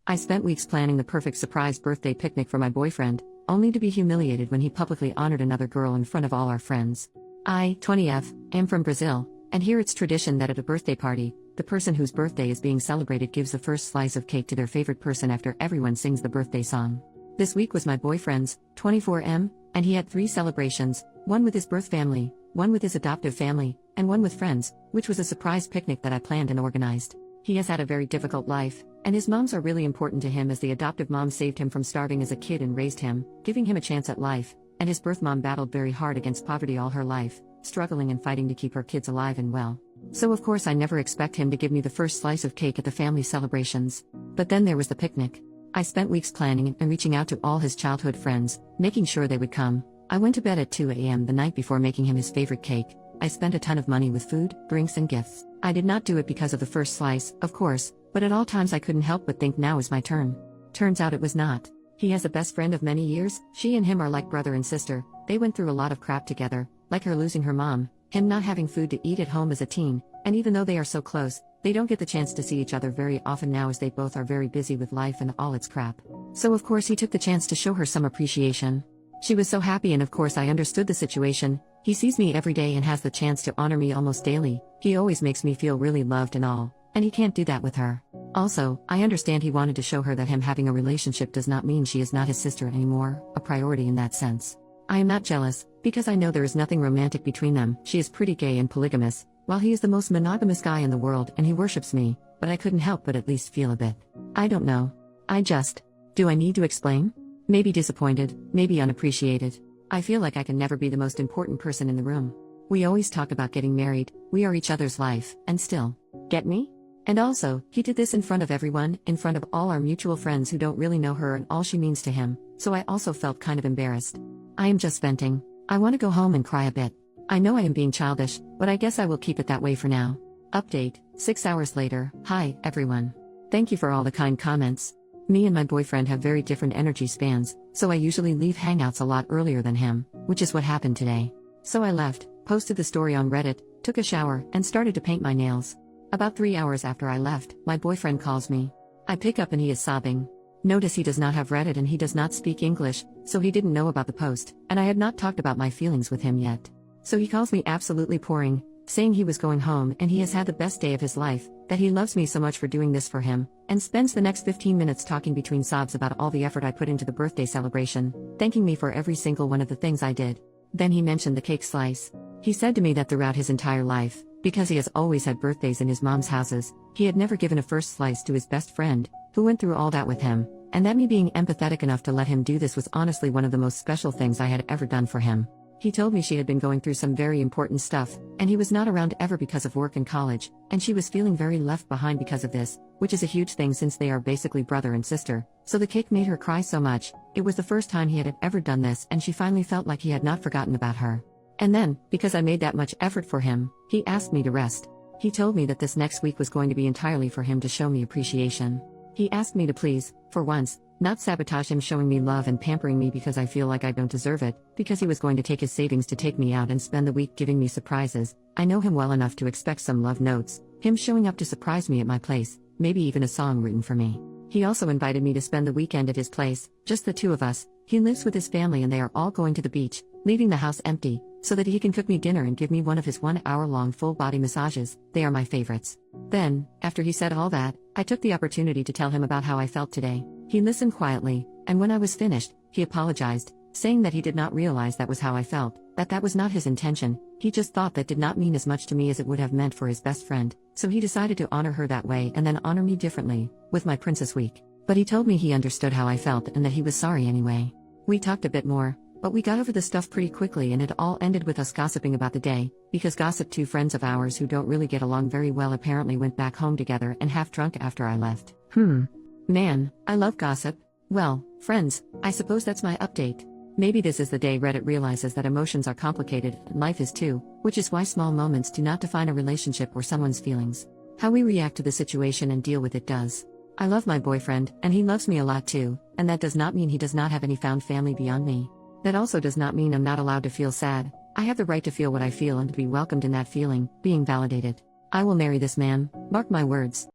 I spent weeks planning the perfect surprise birthday picnic for my boyfriend, only to be humiliated when he publicly honored another girl in front of all our friends. I, 20F, am from Brazil, and here it's tradition that at a birthday party, the person whose birthday is being celebrated gives the first slice of cake to their favorite person after everyone sings the birthday song. This week was my boyfriend's, 24M, and he had 3 celebrations, one with his birth family, one with his adoptive family, and one with friends, which was a surprise picnic that I planned and organized. He has had a very difficult life, and his moms are really important to him as the adoptive mom saved him from starving as a kid and raised him, giving him a chance at life, and his birth mom battled very hard against poverty all her life, struggling and fighting to keep her kids alive and well. So of course I never expect him to give me the first slice of cake at the family celebrations. But then there was the picnic. I spent weeks planning and reaching out to all his childhood friends, making sure they would come. I went to bed at 2 a.m. the night before making him his favorite cake. I spent a ton of money with food, drinks and gifts. I did not do it because of the first slice, of course, but at all times I couldn't help but think now is my turn. Turns out it was not. He has a best friend of many years, she and him are like brother and sister, they went through a lot of crap together, like her losing her mom, him not having food to eat at home as a teen, and even though they are so close, they don't get the chance to see each other very often now as they both are very busy with life and all its crap. So of course he took the chance to show her some appreciation. She was so happy and of course I understood the situation. He sees me every day and has the chance to honor me almost daily. He always makes me feel really loved and all, and he can't do that with her. Also, I understand he wanted to show her that him having a relationship does not mean she is not his sister anymore, a priority in that sense. I am not jealous, because I know there is nothing romantic between them. She is pretty gay and polygamous, while he is the most monogamous guy in the world and he worships me, but I couldn't help but at least feel a bit. I don't know. Do I need to explain? Maybe disappointed, maybe unappreciated. I feel like I can never be the most important person in the room. We always talk about getting married, we are each other's life, and still. Get me? And also, he did this in front of everyone, in front of all our mutual friends who don't really know her and all she means to him, so I also felt kind of embarrassed. I am just venting. I want to go home and cry a bit. I know I am being childish, but I guess I will keep it that way for now. Update, 6 hours later. Hi, everyone. Thank you for all the kind comments. Me and my boyfriend have very different energy spans, so I usually leave hangouts a lot earlier than him, which is what happened today. So I left, posted the story on Reddit, took a shower, and started to paint my nails. About 3 hours after I left, my boyfriend calls me. I pick up and he is sobbing. Notice he does not have Reddit and he does not speak English, so he didn't know about the post, and I had not talked about my feelings with him yet. So he calls me absolutely pouring, saying he was going home and he has had the best day of his life, that he loves me so much for doing this for him, and spends the next 15 minutes talking between sobs about all the effort I put into the birthday celebration, thanking me for every single one of the things I did. Then he mentioned the cake slice. He said to me that throughout his entire life, because he has always had birthdays in his mom's houses, he had never given a first slice to his best friend, who went through all that with him, and that me being empathetic enough to let him do this was honestly one of the most special things I had ever done for him. He told me she had been going through some very important stuff, and he was not around ever because of work and college, and she was feeling very left behind because of this, which is a huge thing since they are basically brother and sister, so the cake made her cry so much. It was the first time he had ever done this and she finally felt like he had not forgotten about her. And then, because I made that much effort for him, he asked me to rest. He told me that this next week was going to be entirely for him to show me appreciation. He asked me to please, for once, not sabotage him showing me love and pampering me because I feel like I don't deserve it, because he was going to take his savings to take me out and spend the week giving me surprises. I know him well enough to expect some love notes, him showing up to surprise me at my place, maybe even a song written for me. He also invited me to spend the weekend at his place, just the two of us. He lives with his family and they are all going to the beach, leaving the house empty, so that he can cook me dinner and give me one of his 1-hour-long full-body massages. They are my favorites. Then, after he said all that, I took the opportunity to tell him about how I felt today. He listened quietly, and when I was finished, he apologized, saying that he did not realize that was how I felt, that was not his intention. He just thought that did not mean as much to me as it would have meant for his best friend, so he decided to honor her that way and then honor me differently, with my Princess Week. But he told me he understood how I felt and that he was sorry anyway. We talked a bit more, but we got over the stuff pretty quickly and it all ended with us gossiping about the day, because two friends of ours who don't really get along very well apparently went back home together and half drunk after I left. Man, I love gossip. Well, friends, I suppose that's my update. Maybe this is the day Reddit realizes that emotions are complicated, and life is too, which is why small moments do not define a relationship or someone's feelings. How we react to the situation and deal with it does. I love my boyfriend, and he loves me a lot too, and that does not mean he does not have any found family beyond me. That also does not mean I'm not allowed to feel sad. I have the right to feel what I feel and to be welcomed in that feeling, being validated. I will marry this man, mark my words.